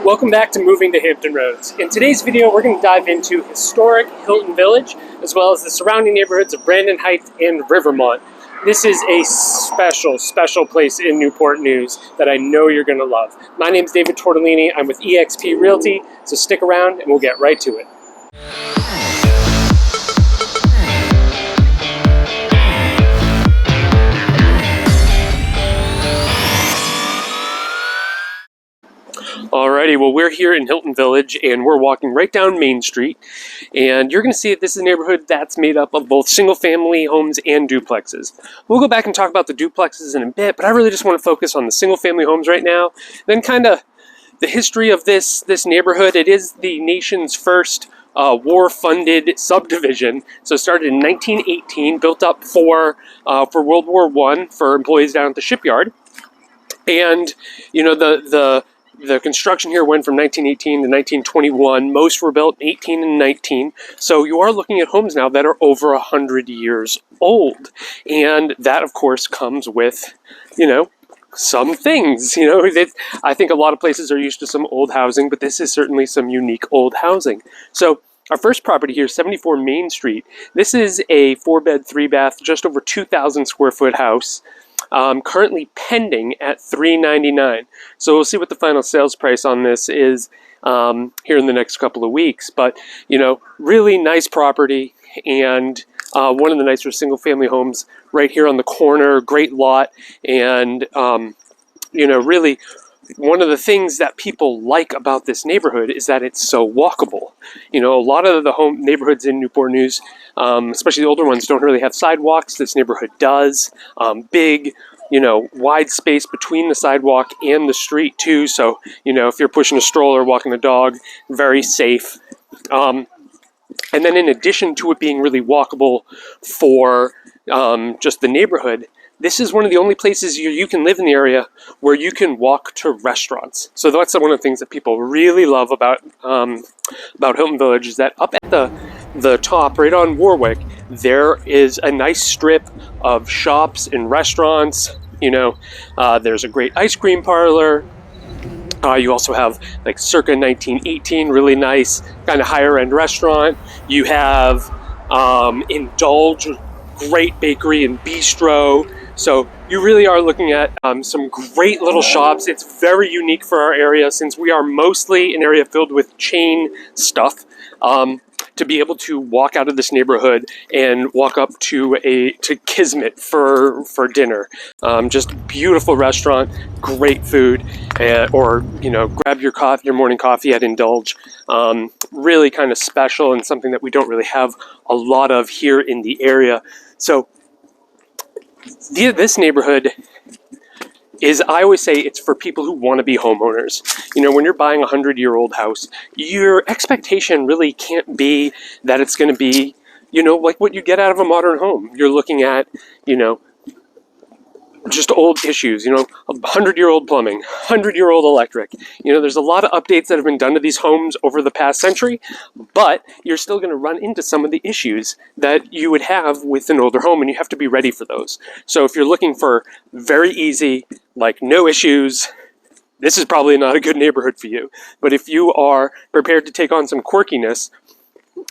Welcome back to Moving to Hampton Roads. In today's video, we're going to dive into historic Hilton Village, as well as the surrounding neighborhoods of Brandon Heights and Rivermont. This is a special place in Newport News that I know you're going to love. My name is David Tortellini. I'm with eXp Realty, so stick around and we'll get right to it. Alrighty, well, we're here in Hilton Village and we're walking right down Main Street, and you're going to see that this is a neighborhood that's made up of both single-family homes and duplexes. We'll go back and talk about the duplexes in a bit, but I really just want to focus on the single-family homes right now. Then kind of the history of this neighborhood. It is the nation's first war-funded subdivision. So it started in 1918, built up for World War I for employees down at the shipyard. And, you know, the construction here went from 1918 to 1921. Most were built in 18 and 19. So you are looking at homes now that are over 100 years old. And that, of course, comes with, you know, some things. You know, I think a lot of places are used to some old housing, but this is certainly some unique old housing. So our first property here, 74 Main Street. This is a 4-bed, 3-bath, just over 2,000 square foot house. Currently pending at $399. So we'll see what the final sales price on this is here in the next couple of weeks. But, you know, really nice property, and one of the nicer single family homes right here on the corner. Great lot, and you know, really one of the things that people like about this neighborhood is that it's so walkable. You know, a lot of the home neighborhoods in Newport News, especially the older ones, don't really have sidewalks. This neighborhood does. Big, you know, wide space between the sidewalk and the street too. So, you know, if you're pushing a stroller, walking a dog, very safe. And then in addition to it being really walkable for just the neighborhood, this is one of the only places you can live in the area where you can walk to restaurants. So that's one of the things that people really love about Hilton Village, is that up at the top, right on Warwick, there is a nice strip of shops and restaurants. You know, there's a great ice cream parlor. You also have like Circa1918, really nice kind of higher end restaurant. You have Indulge, great bakery and bistro. So you really are looking at some great little shops. It's very unique for our area, since we are mostly an area filled with chain stuff. To be able to walk out of this neighborhood and walk up to Kismet for dinner. Just beautiful restaurant, great food, or, you know, grab your morning coffee at Indulge. Really kind of special, and something that we don't really have a lot of here in the area. So this neighborhood is, I always say, it's for people who want to be homeowners. You know, when you're buying a 100-year-old house, your expectation really can't be that it's going to be, you know, like what you get out of a modern home. You're looking at, you know, just old issues, you know, 100-year-old plumbing, 100-year-old electric. You know, there's a lot of updates that have been done to these homes over the past century, but you're still going to run into some of the issues that you would have with an older home, and you have to be ready for those. So if you're looking for very easy, like no issues, this is probably not a good neighborhood for you. But if you are prepared to take on some quirkiness,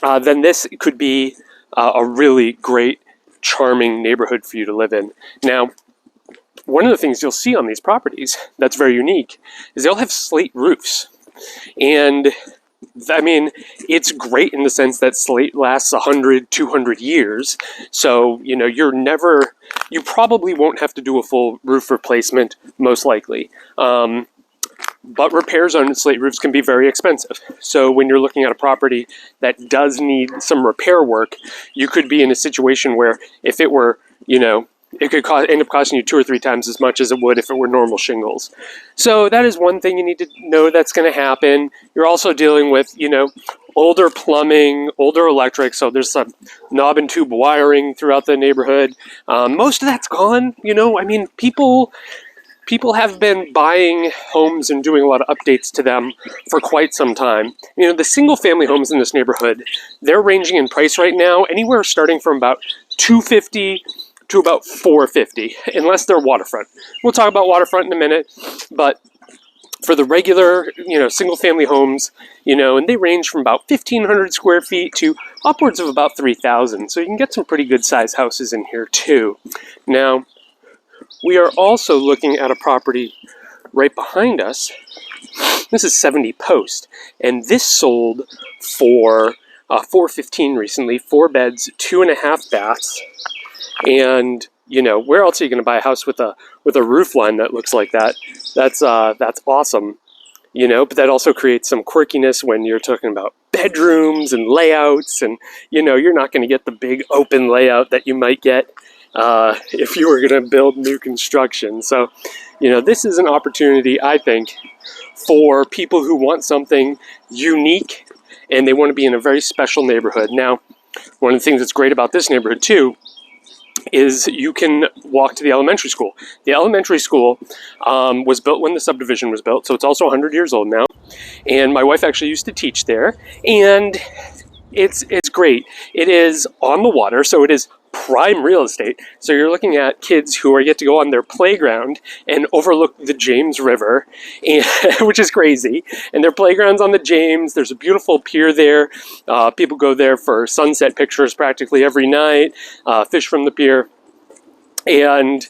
then this could be a really great, charming neighborhood for you to live in. Now, one of the things you'll see on these properties that's very unique is they'll have slate roofs. And I mean, it's great in the sense that slate lasts 100, 200 years. So, you know, you probably won't have to do a full roof replacement, most likely. But repairs on slate roofs can be very expensive. So when you're looking at a property that does need some repair work, you could be in a situation where if it were, you know, it could end up costing you 2 or 3 times as much as it would if it were normal shingles. So that is one thing you need to know that's going to happen. You're also dealing with, you know, older plumbing, older electric. So there's some knob and tube wiring throughout the neighborhood. Most of that's gone. You know, I mean, people have been buying homes and doing a lot of updates to them for quite some time. You know, the single family homes in this neighborhood, they're ranging in price right now anywhere starting from about $250 to about $450, unless they're waterfront. We'll talk about waterfront in a minute, but for the regular, single family homes, and they range from about 1,500 square feet to upwards of about 3,000. So you can get some pretty good sized houses in here too. Now, we are also looking at a property right behind us. This is 70 Post, and this sold for $415 recently, 4 beds, 2.5 baths, and where else are you going to buy a house with a roof line that looks like that? That's awesome, but that also creates some quirkiness when you're talking about bedrooms and layouts, and you're not going to get the big open layout that you might get if you were going to build new construction. So, this is an opportunity, I think, for people who want something unique and they want to be in a very special neighborhood. Now, one of the things that's great about this neighborhood too is you can walk to the elementary school. The elementary school was built when the subdivision was built, so it's also 100 years old now. And my wife actually used to teach there, and it's great. It is on the water, so it is prime real estate. So you're looking at kids who are yet to go on their playground and overlook the James River, and, which is crazy. And their playground's on the James. There's a beautiful pier there. People go there for sunset pictures practically every night, fish from the pier. And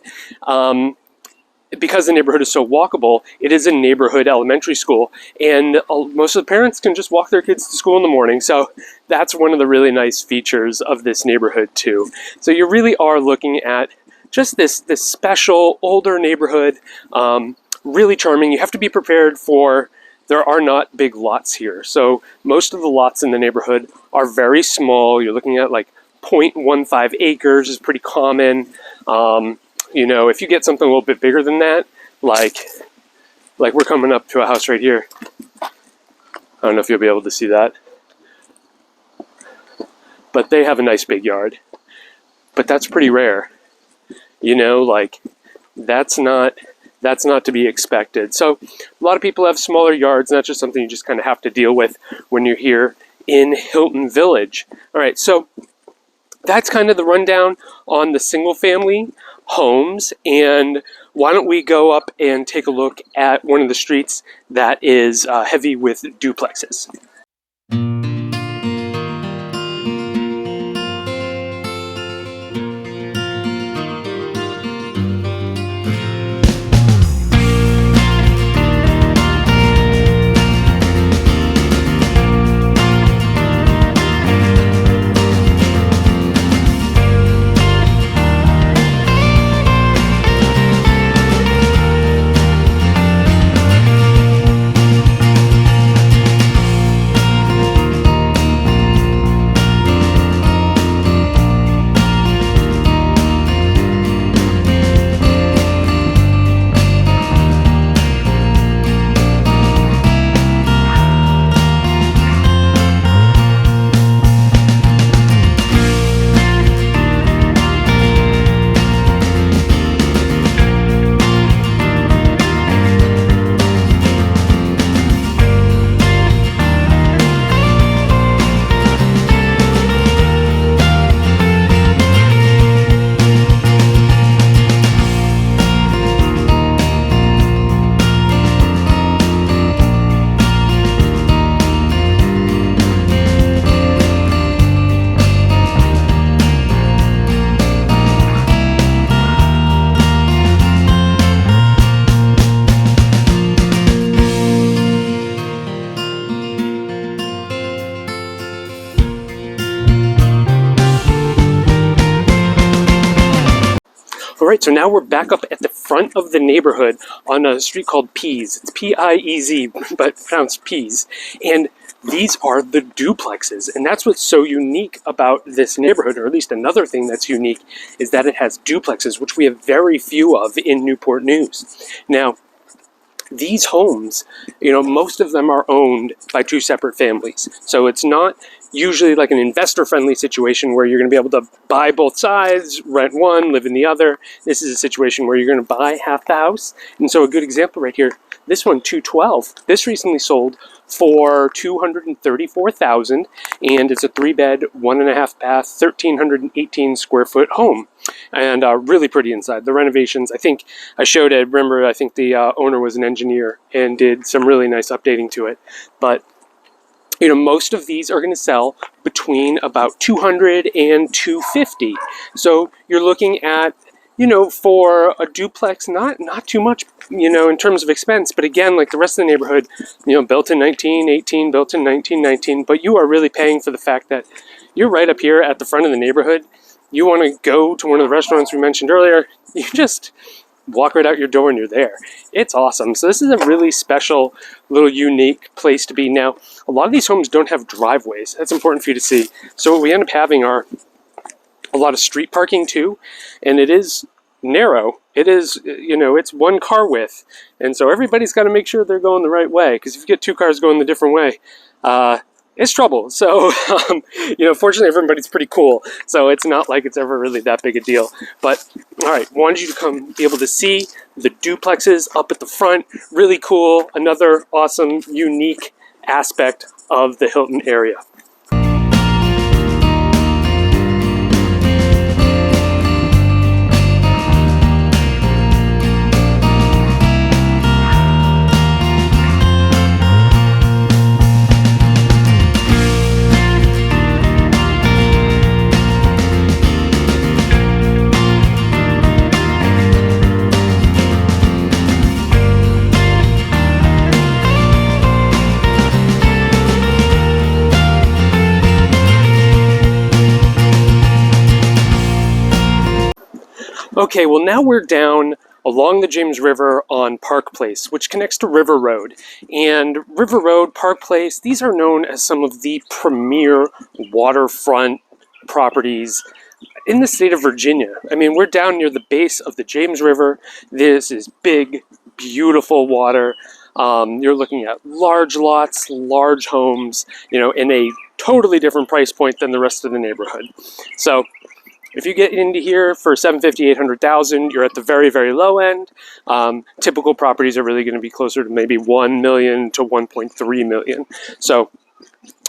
because the neighborhood is so walkable, it is a neighborhood elementary school, and most of the parents can just walk their kids to school in the morning. So that's one of the really nice features of this neighborhood too. So you really are looking at just this special older neighborhood, really charming. You have to be prepared for, there are not big lots here. So most of the lots in the neighborhood are very small. You're looking at like 0.15 acres is pretty common. If you get something a little bit bigger than that, like we're coming up to a house right here. I don't know if you'll be able to see that, but they have a nice big yard. But that's pretty rare. That's not to be expected. So a lot of people have smaller yards, and that's just something you just kind of have to deal with when you're here in Hilton Village. All right, so that's kind of the rundown on the single family homes, and why don't we go up and take a look at one of the streets that is heavy with duplexes. All right, so now we're back up at the front of the neighborhood on a street called Pease. It's P-I-E-Z, but pronounced Pease. And these are the duplexes. And that's what's so unique about this neighborhood, or at least another thing that's unique, is that it has duplexes, which we have very few of in Newport News. Now, these homes, most of them are owned by two separate families. So it's not usually like an investor-friendly situation where you're going to be able to buy both sides, rent one, live in the other. This is a situation where you're going to buy half the house. And so a good example right here, This one, 212. This recently sold for $234,000, and it's a 3-bed, 1.5 bath, 1,318 square foot home, and really pretty inside. The renovations, I think I showed it. Remember, I think the owner was an engineer and did some really nice updating to it. But you know, most of these are going to sell between about $200 and $250. So you're looking at, you know, for a duplex, not too much, you know, in terms of expense. But again, like the rest of the neighborhood, you know, built in 1918, built in 1919. But you are really paying for the fact that you're right up here at the front of the neighborhood. You want to go to one of the restaurants we mentioned earlier, you just walk right out your door and you're there. It's awesome. So this is a really special, little unique place to be. Now, a lot of these homes don't have driveways. That's important for you to see. So what we end up having are a lot of street parking too, and it is narrow. It is, you know, it's one car width, and so everybody's got to make sure they're going the right way, because if you get two cars going the different way, it's trouble. So, you know, fortunately everybody's pretty cool, so it's not like it's ever really that big a deal. But, all right, wanted you to come be able to see the duplexes up at the front. Really cool. Another awesome, unique aspect of the Hilton area. Okay, well now we're down along the James River on Park Place, which connects to River Road. And River Road, Park Place, these are known as some of the premier waterfront properties in the state of Virginia. I mean, we're down near the base of the James River. This is big, beautiful water. You're looking at large lots, large homes, you know, in a totally different price point than the rest of the neighborhood. So if you get into here for $750,000, $800,000, you're at the very, very low end. Typical properties are really going to be closer to maybe $1 million to $1.3 million. So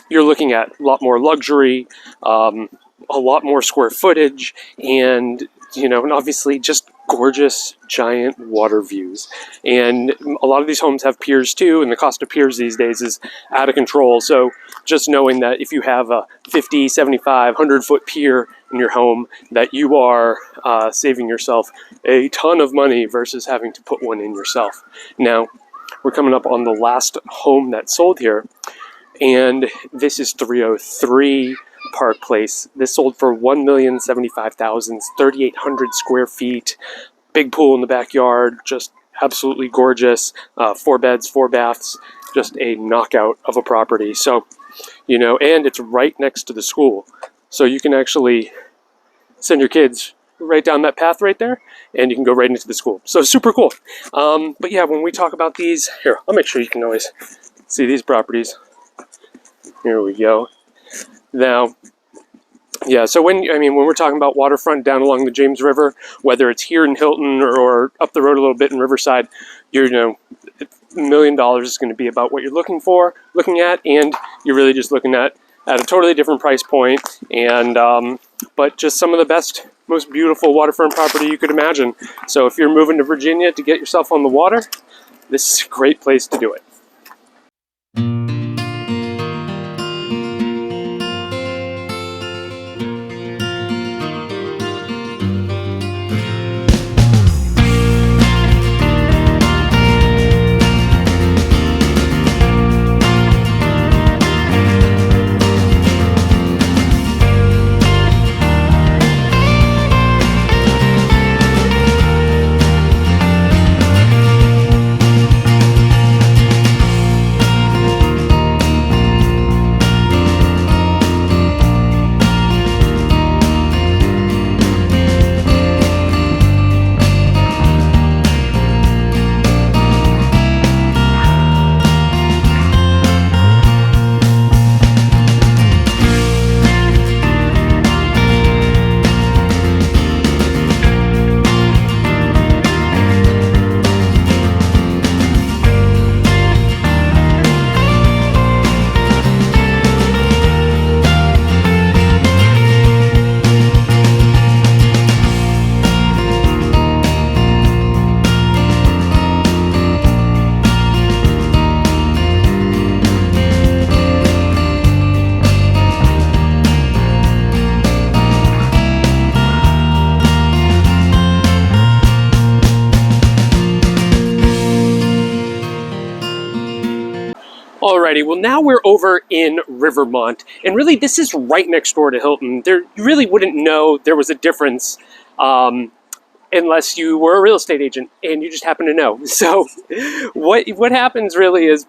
you're looking at a lot more luxury, a lot more square footage, and, you know, and obviously just gorgeous giant water views. And a lot of these homes have piers too, and the cost of piers these days is out of control. So just knowing that if you have a 50, 75, 100-foot pier in your home, that you are saving yourself a ton of money versus having to put one in yourself. Now, we're coming up on the last home that sold here, and this is 303 Park Place. This sold for $1,075,000, 3,800 square feet, big pool in the backyard, just absolutely gorgeous. 4 beds, 4 baths, just a knockout of a property. So, you know, and it's right next to the school. So you can actually send your kids right down that path right there, and you can go right into the school. So super cool. But yeah, when we talk about these, here, I'll make sure you can always see these properties. Here we go. Now, yeah, so when we're talking about waterfront down along the James River, whether it's here in Hilton or up the road a little bit in Riverside, you know, $1 million is going to be about what you're looking at, and you're really just looking at a totally different price point, and but just some of the best, most beautiful waterfront property you could imagine. So if you're moving to Virginia to get yourself on the water, this is a great place to do it. Alrighty, well now we're over in Rivermont, and really this is right next door to Hilton. You really wouldn't know there was a difference unless you were a real estate agent and you just happen to know. So what happens really is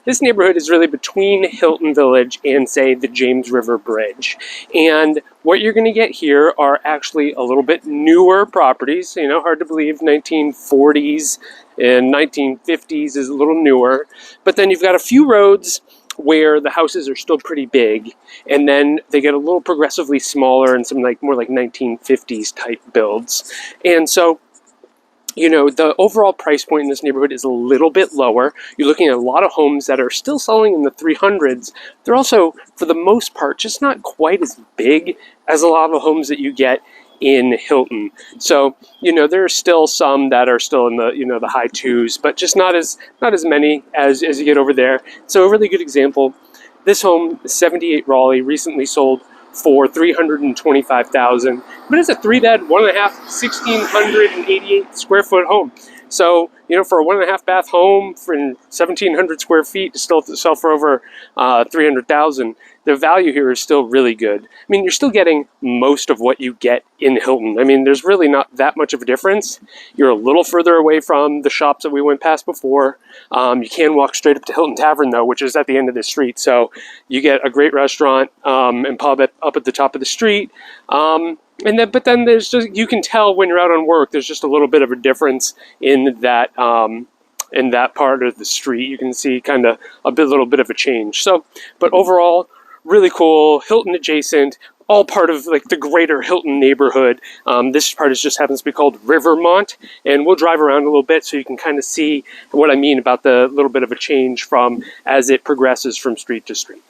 this neighborhood is really between Hilton Village and, say, the James River Bridge. And what you're going to get here are actually a little bit newer properties. You know, hard to believe 1940s and 1950s is a little newer. But then you've got a few roads where the houses are still pretty big, and then they get a little progressively smaller and some more like 1950s type builds. And so, you know, the overall price point in this neighborhood is a little bit lower. You're looking at a lot of homes that are still selling in the 300s. They're also, for the most part, just not quite as big as a lot of the homes that you get in Hilton. So, you know, there are still some that are still in the, you know, the high twos, but just not as many as you get over there. So a really good example, this home, 78 Raleigh, recently sold for $325,000, but it's a 3-bed, 1.5, 1,688 square foot home. So, you know, for a 1.5 bath home for 1,700 square feet to still sell for over $300,000, the value here is still really good. I mean, you're still getting most of what you get in Hilton. I mean, there's really not that much of a difference. You're a little further away from the shops that we went past before. You can walk straight up to Hilton Tavern, though, which is at the end of the street. So you get a great restaurant and pub up at the top of the street. But then there's just, you can tell when you're out on work, there's just a little bit of a difference in that part of the street. You can see kind of little bit of a change. So, but overall, really cool, Hilton adjacent, all part of like the greater Hilton neighborhood. This part just happens to be called Rivermont, and we'll drive around a little bit so you can kind of see what I mean about the little bit of a change from as it progresses from street to street.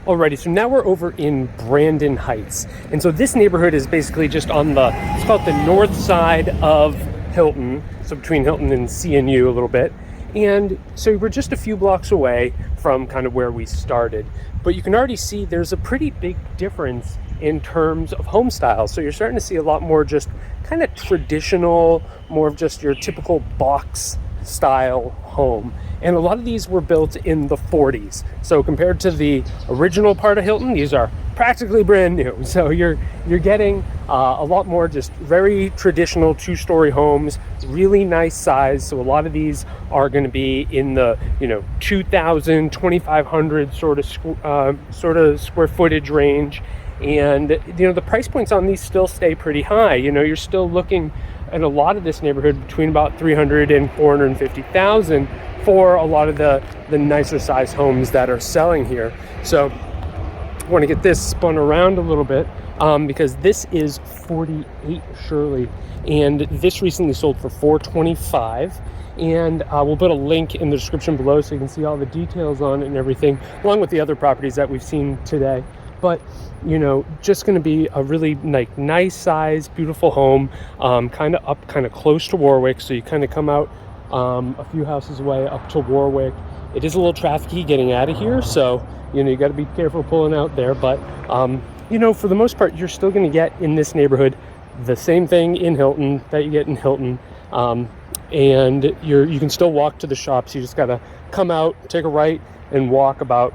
Alrighty, so now we're over in Brandon Heights. And so this neighborhood is basically just on it's called the north side of Hilton. So between Hilton and CNU a little bit. And so we're just a few blocks away from kind of where we started. But you can already see there's a pretty big difference in terms of home styles. So you're starting to see a lot more just kind of traditional, more of just your typical box style home. And a lot of these were built in the 40s. So compared to the original part of Hilton, these are practically brand new. So you're getting a lot more just very traditional 2-story homes, really nice size. So a lot of these are going to be in the 2,000, 2,500 sort of square footage range. And the price points on these still stay pretty high. You're still looking at a lot of this neighborhood between about $300,000 and $450,000 for a lot of the nicer size homes that are selling here. So I want to get this spun around a little bit because this is 48 Shirley, and this recently sold for $425,000. And we'll put a link in the description below so you can see all the details on it and everything, along with the other properties that we've seen today. But just going to be a really nice size, beautiful home, kind of close to Warwick. So you kind of come out a few houses away up to Warwick. It is a little trafficy getting out of here, so you got to be careful pulling out there. But for the most part, you're still going to get in this neighborhood the same thing in Hilton that you get in Hilton, and you can still walk to the shops. You just got to come out, take a right, and walk about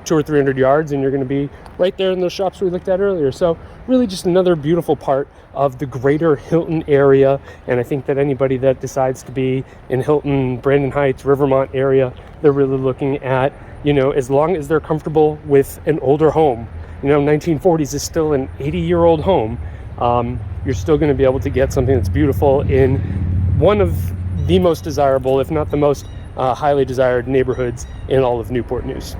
200 or 300 yards, and you're going to be right there in those shops we looked at earlier. So really just another beautiful part of the greater Hilton area. And I think that anybody that decides to be in Hilton, Brandon Heights, Rivermont area, they're really looking at, you know, as long as they're comfortable with an older home, you know, 1940s is still an 80-year-old home, you're still going to be able to get something that's beautiful in one of the most desirable, if not the most highly desired neighborhoods in all of Newport News.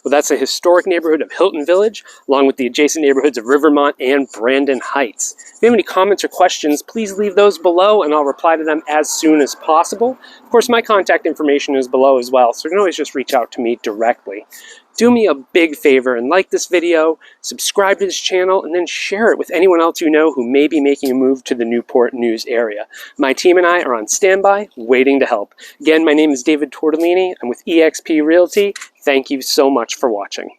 Well, that's a historic neighborhood of Hilton Village, along with the adjacent neighborhoods of Rivermont and Brandon Heights. If you have any comments or questions, please leave those below and I'll reply to them as soon as possible. Of course, my contact information is below as well, so you can always just reach out to me directly. Do me a big favor and like this video, subscribe to this channel, and then share it with anyone else you know who may be making a move to the Newport News area. My team and I are on standby, waiting to help. Again, my name is David Tortellini. I'm with eXp Realty. Thank you so much for watching.